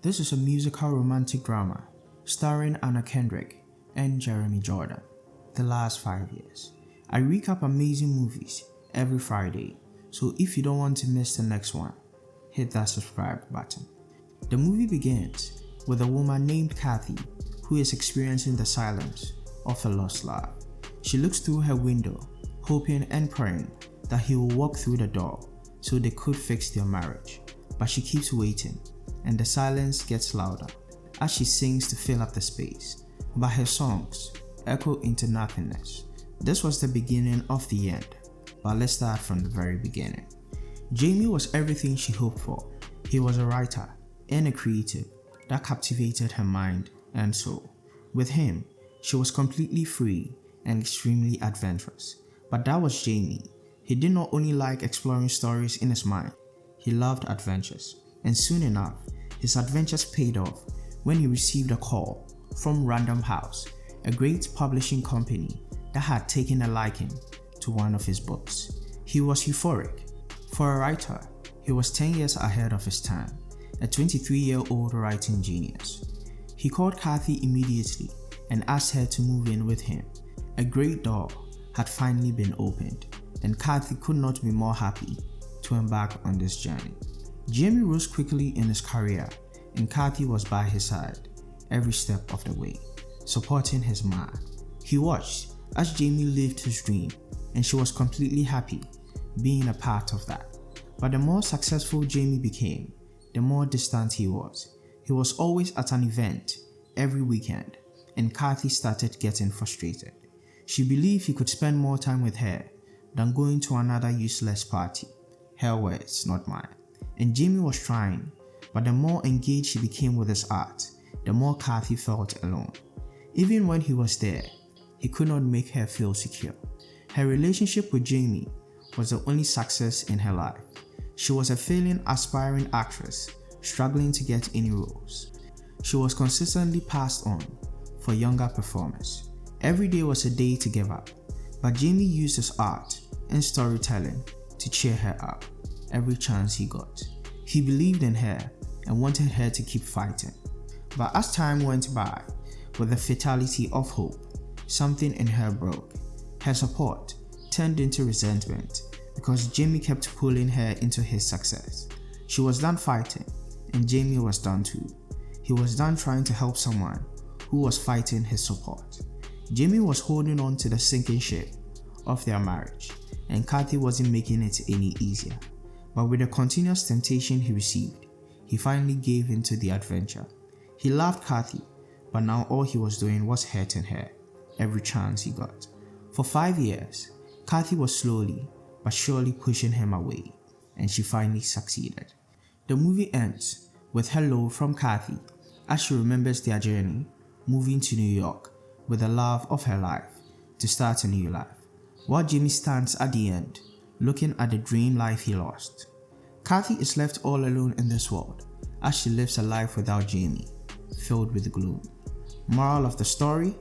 This is a musical romantic drama starring Kendrick and Jeremy Jordan. The last 5 years. I recap amazing movies every Friday, so if you don't want to miss the next one, hit that subscribe button. The movie begins with a woman named Kathy who is experiencing the silence of a lost love. She looks through her window, hoping and praying that he will walk through the door so they could fix their marriage. But she keeps waiting, and the silence gets louder as she sings to fill up the space, but her songs echo into nothingness. This was the beginning of the end, but let's start from the very beginning. Jamie was everything she hoped for. He was a writer and a creative that captivated her mind and soul. With him, she was completely free and extremely adventurous. But that was Jamie. He did not only like exploring stories in his mind, he loved adventures. And soon enough, his adventures paid off when he received a call from Random House, a great publishing company that had taken a liking to one of his books. He was euphoric. For a writer, he was 10 years ahead of his time, a 23-year-old writing genius. He called Kathy immediately and asked her to move in with him. A great door had finally been opened, and Kathy could not be more happy to embark on this journey. Jamie rose quickly in his career, and Kathy was by his side every step of the way, supporting his man. He watched as Jamie lived his dream, and she was completely happy being a part of that. But the more successful Jamie became, the more distant he was. He was always at an event every weekend, and Kathy started getting frustrated. She believed he could spend more time with her than going to another useless party. Her words, not mine. And Jamie was trying, but the more engaged he became with his art, the more Kathy felt alone. Even when he was there, he could not make her feel secure. Her relationship with Jamie was the only success in her life. She was a failing aspiring actress, struggling to get any roles. She was consistently passed on for younger performers. Every day was a day to give up, but Jamie used his art and storytelling to cheer her up every chance he got. He believed in her and wanted her to keep fighting. But as time went by, with the fatality of hope, something in her broke. Her support turned into resentment because Jamie kept pulling her into his success. She was done fighting, and Jamie was done too. He was done trying to help someone who was fighting his support. Jamie was holding on to the sinking ship of their marriage, and Kathy wasn't making it any easier. But with the continuous temptation he received, he finally gave in to the adventure. He loved Kathy, but now all he was doing was hurting her every chance he got. For 5 years, Kathy was slowly but surely pushing him away, and she finally succeeded. The movie ends with hello from Kathy as she remembers their journey moving to New York with the love of her life to start a new life, while Jamie stands at the end looking at the dream life he lost. Kathy is left all alone in this world as she lives a life without Jamie, filled with gloom. Moral of the story: